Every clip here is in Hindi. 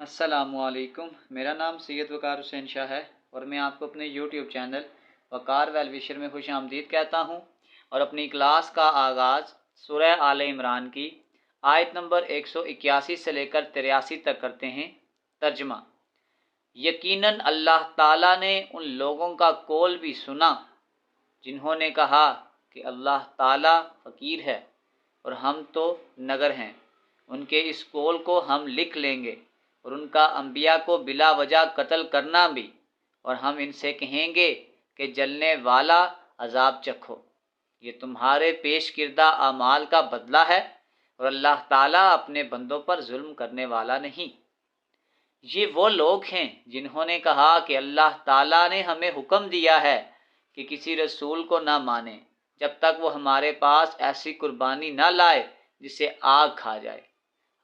अस्सलामुअलैकुम। मेरा नाम सैयद वकार हुसैन शाह है और मैं आपको अपने यूट्यूब चैनल वकार वेल विशर में खुश आमदीद कहता हूँ। और अपनी क्लास का आगाज़ सूरह आले इमरान की आयत नंबर 181 से लेकर 83 तक करते हैं। तर्जमा। यकीनन अल्लाह ताला ने उन लोगों का कौल भी सुना जिन्होंने कहा कि अल्लाह ताला फ़कीर है और हम तो नगर हैं। उनके इस कौल को हम लिख लेंगे और उनका अंबिया को बिला वजह कत्ल करना भी, और हम इनसे कहेंगे कि जलने वाला अजाब चखो। ये तुम्हारे पेश किरदा आमाल का बदला है और अल्लाह ताला अपने बंदों पर जुल्म करने वाला नहीं। ये वो लोग हैं जिन्होंने कहा कि अल्लाह ताला ने हमें हुक्म दिया है कि किसी रसूल को ना माने जब तक वो हमारे पास ऐसी कुर्बानी ना लाए जिसे आग खा जाए।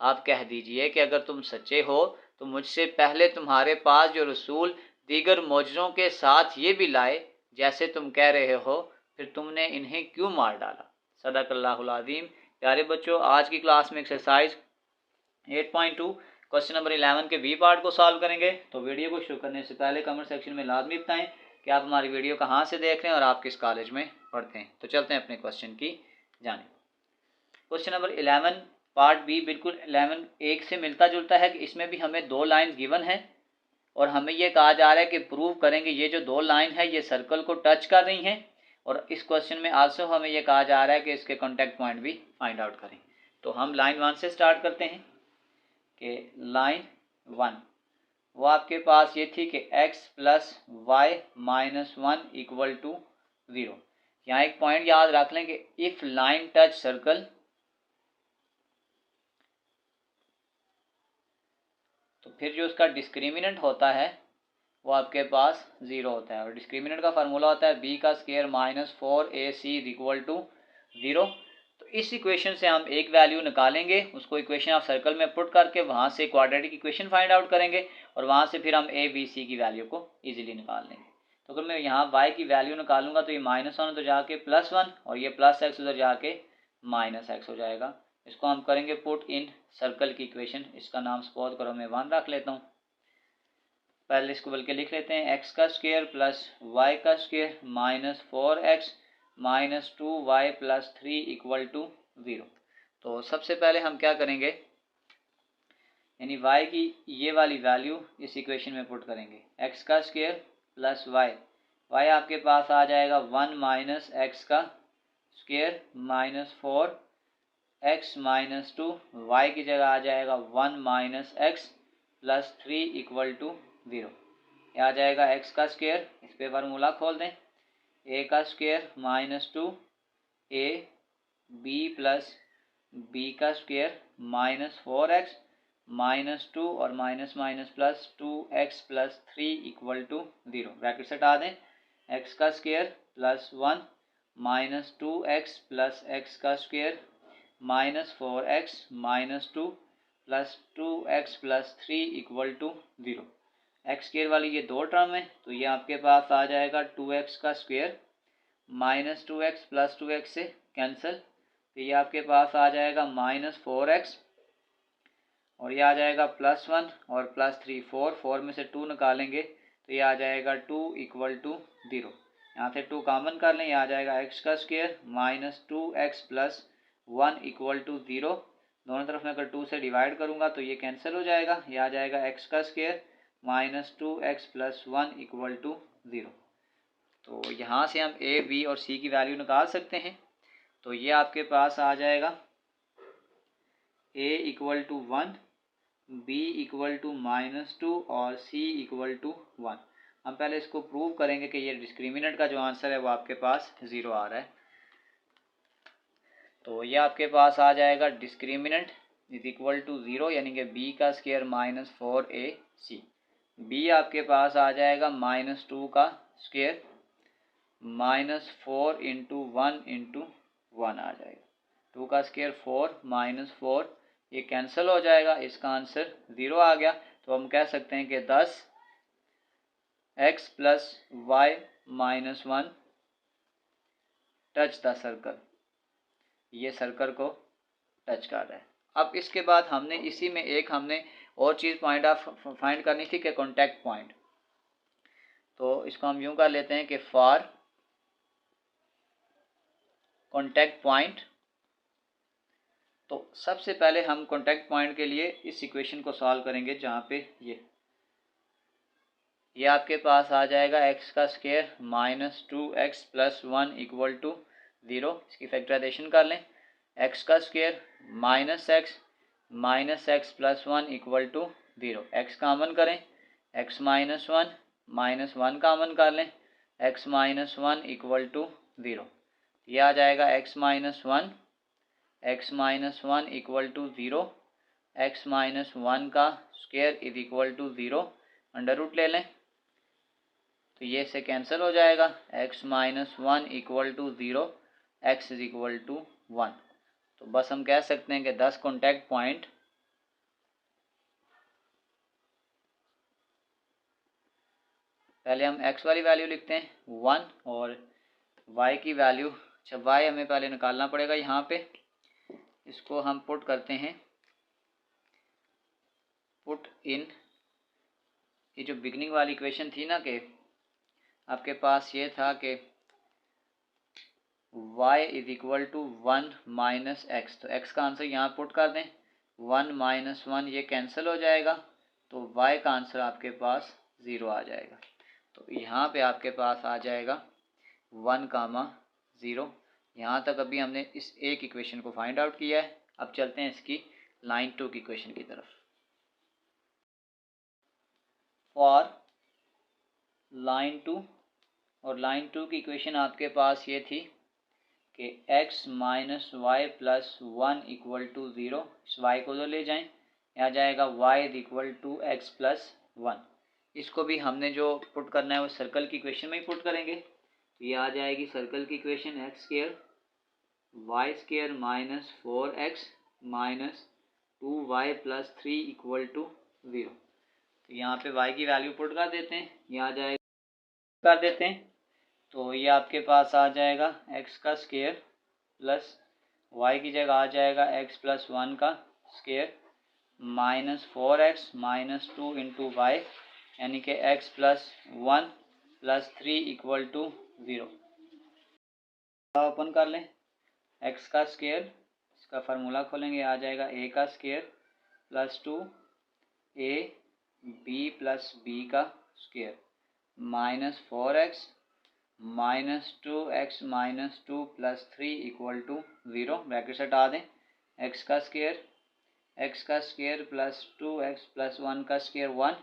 आप कह दीजिए कि अगर तुम सच्चे हो तो मुझसे पहले तुम्हारे पास जो रसूल दीगर मौजज़ों के साथ ये भी लाए जैसे तुम कह रहे हो, फिर तुमने इन्हें क्यों मार डाला। सदक़ल्लाहुल अज़ीम। प्यारे बच्चों, आज की क्लास में एक्सरसाइज 8.2 क्वेश्चन नंबर 11 के बी पार्ट को सॉल्व करेंगे। तो वीडियो को शुरू करने से पहले कमेंट सेक्शन में लाजमी बताएं कि आप हमारी वीडियो कहाँ से देख रहे हैं और आप किस कॉलेज में पढ़ते हैं। तो चलते हैं अपने क्वेश्चन की जानिब। क्वेश्चन नंबर 11 पार्ट बी बिल्कुल 11 एक से मिलता जुलता है कि इसमें भी हमें दो लाइन गिवन है और हमें यह कहा जा रहा है कि प्रूव करेंगे ये जो दो लाइन है ये सर्कल को टच कर रही हैं। और इस क्वेश्चन में आल्सो हमें यह कहा जा रहा है कि इसके कॉन्टैक्ट पॉइंट भी फाइंड आउट करें। तो हम लाइन 1 से स्टार्ट करते हैं कि लाइन 1 वो आपके पास ये थी कि x plus y minus 1 equal to 0। यहाँ एक पॉइंट याद रख लें कि इफ लाइन टच सर्कल, तो फिर जो उसका डिस्क्रिमिनेंट होता है वो आपके पास 0 होता है। और डिस्क्रिमिनेंट का फार्मूला होता है b का square minus 4ac equal to 0। तो इस इक्वेशन से हम एक वैल्यू निकालेंगे, उसको इक्वेशन ऑफ सर्कल में पुट करके वहाँ से क्वाड्रेटिक इक्वेशन फाइंड आउट करेंगे और वहाँ से फिर हम a b c की वैल्यू को ईजिली निकाल लेंगे। तो अगर मैं यहाँ y की वैल्यू निकालूंगा तो ये -1 उधर जाके +1 और ये +x उधर जाके -x हो जाएगा। इसको हम करेंगे पुट इन सर्कल की इक्वेशन। इसका नाम सपोज करो मैं 1 रख लेता हूँ। पहले इसको बल्कि लिख लेते हैं x का स्क्वायर प्लस वाई का square minus 4x minus 2y plus 3 equal to 0। तो सबसे पहले हम क्या करेंगे, यानी y की ये वाली वैल्यू इस इक्वेशन में पुट करेंगे। x का स्क्वायर प्लस y आपके पास आ जाएगा 1 माइनस एक्स का square minus 4x minus 2, y की जगह आ जाएगा 1 minus x plus 3 equal to 0। यह आ जाएगा x का स्क्वायर, इस पे फार्मूला खोल दें, a का square minus 2 a b plus b का स्क्वायर माइनस 4x माइनस 2 और minus minus plus 2x plus 3 equal to 0। Bracket से हटा दें, x का square plus 1 minus 2x plus x का square minus 4x minus 2 plus 2x plus 3 equal to 0। X square वाली ये दो टर्म है तो ये आपके पास आ जाएगा 2x का square minus 2x plus 2x से कैंसिल, तो ये आपके पास आ जाएगा माइनस 4x और ये आ जाएगा +1 और +3 4 में से 2 निकालेंगे तो ये आ जाएगा 2 इक्वल टू 0। यहाँ से 2 कॉमन कर लें, ये आ जाएगा x का square minus 2x plus 1 equal to 0। दोनों तरफ में अगर 2 से डिवाइड करूँगा तो ये कैंसिल हो जाएगा, ये आ जाएगा x का square minus 2x plus 1 equal to 0। तो यहाँ से हम a b और c की वैल्यू निकाल सकते हैं। तो ये आपके पास आ जाएगा a equal to 1, b equal to -2 और c इक्वल टू 1। हम पहले इसको प्रूव करेंगे कि ये डिस्क्रिमिनेंट का जो आंसर है वो आपके पास 0 आ रहा है। तो ये आपके पास आ जाएगा डिस्क्रिमिनेंट इज इक्वल टू 0, यानी कि b का स्क्वायर माइनस 4ac। b आपके पास आ जाएगा -2 का स्क्वायर माइनस 4 इंटू 1 इंटू 1 आ जाएगा। 2 का स्क्वायर 4 माइनस 4, ये कैंसिल हो जाएगा, इसका आंसर 0 आ गया। तो हम कह सकते हैं कि 10x plus y minus 1 touch the circle, ये सर्कल को टच कर रहा है। अब इसके बाद हमने इसी में एक हमने और चीज़ पॉइंट आप फाइंड करनी थी कि कॉन्टैक्ट पॉइंट। तो इसको हम यूँ कर लेते हैं कि फॉर कॉन्टैक्ट पॉइंट। तो सबसे पहले हम कॉन्टैक्ट पॉइंट के लिए इस इक्वेशन को सॉल्व करेंगे, जहाँ पे ये आपके पास आ जाएगा एक्स का square minus 2x plus 1 equal to 0। इसकी फैक्टराइजेशन कर लें। एक्स का square minus x plus 1 equal to 0। X common करें, एक्स माइनस वन कामन कर लें, एक्स माइनस 1 इक्वल टू 0। ये आ जाएगा x minus one equal to 0। X minus 1 का square is equal to 0। Under root ले लें तो ये से कैंसिल हो जाएगा। X minus 1 equal to 0, x is equal to 1। तो बस हम कह सकते हैं कि 10 कॉन्टैक्ट पॉइंट पहले हम x वाली वैल्यू लिखते हैं 1 और y की वैल्यू, अच्छा y हमें पहले निकालना पड़ेगा। यहाँ पे इसको हम पुट करते हैं, पुट इन ये जो बिगनिंग वाली इक्वेशन थी ना, कि आपके पास ये था कि y is equal to 1 minus x. तो x का आंसर यहाँ पुट कर दें, 1 माइनस 1 ये कैंसिल हो जाएगा, तो y का आंसर आपके पास 0 आ जाएगा। तो यहाँ पे आपके पास आ जाएगा 1, 0। यहाँ तक अभी हमने इस एक इक्वेशन को फाइंड आउट किया है। अब चलते हैं इसकी लाइन 2 की इक्वेशन की तरफ। फॉर लाइन 2, और लाइन 2 की इक्वेशन आपके पास ये थी कि x minus y plus 1 equal to 0। इस y को तो ले जाएं, यहाँ जाएगा y is equal to x plus 1। इसको भी हमने जो पुट करना है वो सर्कल की इक्वेशन में ही पुट करेंगे। तो ये आ जाएगी सर्कल की equation x square y square minus 4x minus 2y plus 3 equal to 0। तो यहाँ पे y की वैल्यू पुट कर देते हैं, यहाँ जाएगा कर देते हैं। तो ये आपके पास आ जाएगा x का स्क्वायर प्लस y की जगह आ जाएगा x प्लस 1 का square minus 4x minus 2 into y, यानी कि x plus 1 plus 3 equal to 0। Open कर लें, x का स्क्वायर, इसका फार्मूला खोलेंगे, आ जाएगा a का square plus 2 a b plus b का square minus 4x minus 2x minus 2 plus 3 equal to 0। Bracket से हटा दें, x का स्क्वायर प्लस 2x प्लस 1 का square 1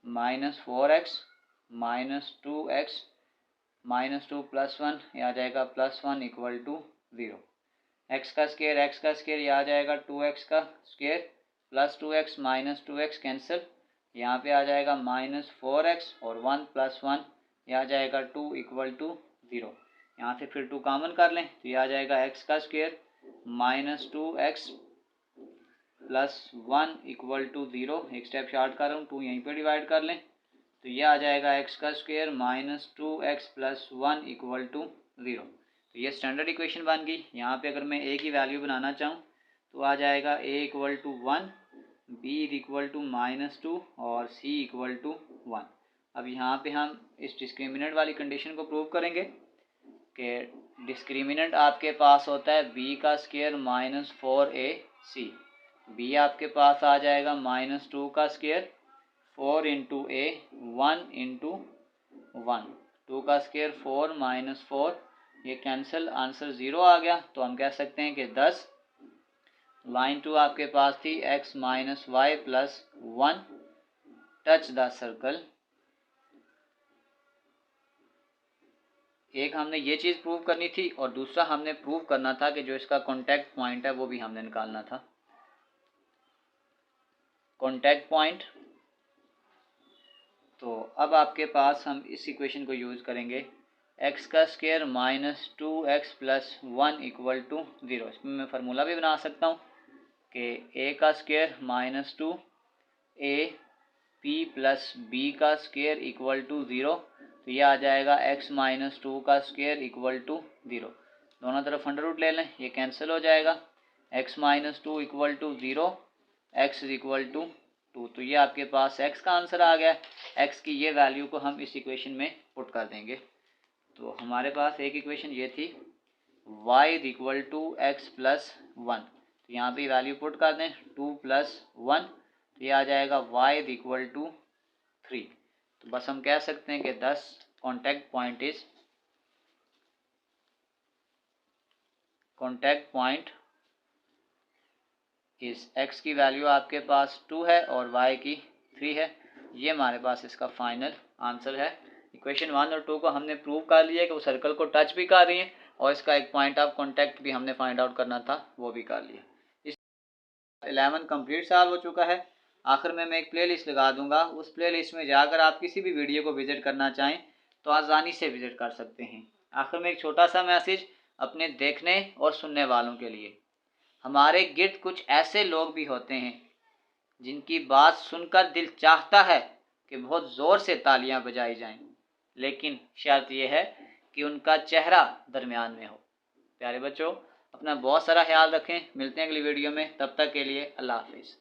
minus 4x minus 2x minus 2 plus 1, यह आ जाएगा प्लस 1 इक्वल टू 0। x का स्क्वायर यह आ जाएगा 2x का square plus 2x minus 2x cancel, यहाँ पे आ जाएगा माइनस 4x और 1 प्लस 1, यह आ जाएगा 2 इक्वल टू 0। यहाँ से फिर 2 कॉमन कर लें तो यह आ जाएगा x का square minus 2x plus 1 equal to 0। एक स्टेप शार्ट कर रहा हूँ, 2 यहीं पे डिवाइड कर लें तो यह आ जाएगा x का square minus 2x plus 1 equal to 0। तो ये स्टैंडर्ड इक्वेशन बन गई। यहाँ पे अगर मैं a की वैल्यू बनाना चाहूँ तो आ जाएगा a equal to 1, b equal to minus 2 और c इक्वल टू 1। अब यहाँ पे हम इस डिस्क्रिमिनेंट वाली कंडीशन को प्रूव करेंगे कि डिस्क्रिमिनेंट आपके पास होता है b का स्क्वायर माइनस 4ac। b आपके पास आ जाएगा माइनस 2 का स्क्वायर 4 इंटू ए 1 इंटू 1, 2 का स्क्वायर 4 माइनस 4, ये कैंसिल, आंसर 0 आ गया। तो हम कह सकते हैं कि 10 लाइन 2 आपके पास थी x minus y plus 1 touch the circle. एक हमने ये चीज़ प्रूव करनी थी और दूसरा हमने प्रूव करना था कि जो इसका कॉन्टैक्ट पॉइंट है वो भी हमने निकालना था। कॉन्टैक्ट पॉइंट, तो अब आपके पास हम इस इक्वेशन को यूज़ करेंगे, x का square minus 2x plus 1 equal to 0। इसमें मैं फार्मूला भी बना सकता हूँ कि a का square minus 2 a p plus b का स्क्वायर इक्वल टू 0। तो यह आ जाएगा x माइनस 2 का स्क्वायर इक्वल टू 0। दोनों तरफ अंडर रूट ले लें, ये कैंसिल हो जाएगा। x minus 2 equal to 0, x is equal to 2। तो ये आपके पास x का आंसर आ गया। x की ये वैल्यू को हम इस इक्वेशन में पुट कर देंगे। तो हमारे पास एक इक्वेशन ये थी y is equal to x plus 1। तो यहाँ पे वैल्यू पुट कर दें 2 प्लस 1, तो ये आ जाएगा y इज इक्वल टू 3। तो बस हम कह सकते हैं कि 10 कॉन्टैक्ट पॉइंट इस x की वैल्यू आपके पास 2 है और y की 3 है। ये हमारे पास इसका फाइनल आंसर है। इक्वेशन 1 और 2 को हमने प्रूव कर लिया कि वो सर्कल को टच भी कर रही है और इसका एक पॉइंट ऑफ कांटेक्ट भी हमने फाइंड आउट करना था, वो भी कर लिया। इस 11 कंप्लीट सॉल्व हो चुका है। आखिर में मैं एक प्ले लिस्ट लगा दूंगा, उस प्ले लिस्ट में जाकर आप किसी भी वीडियो को विजिट करना चाहें तो आसानी से विजिट कर सकते हैं। आखिर में एक छोटा सा मैसेज अपने देखने और सुनने वालों के लिए, हमारे गिर्द कुछ ऐसे लोग भी होते हैं जिनकी बात सुनकर दिल चाहता है कि बहुत ज़ोर से तालियां बजाई जाएं, लेकिन शर्त यह है कि उनका चेहरा दरमियान में हो। प्यारे बच्चों, अपना बहुत सारा ख्याल रखें। मिलते हैं अगली वीडियो में, तब तक के लिए अल्लाह हाफिज़।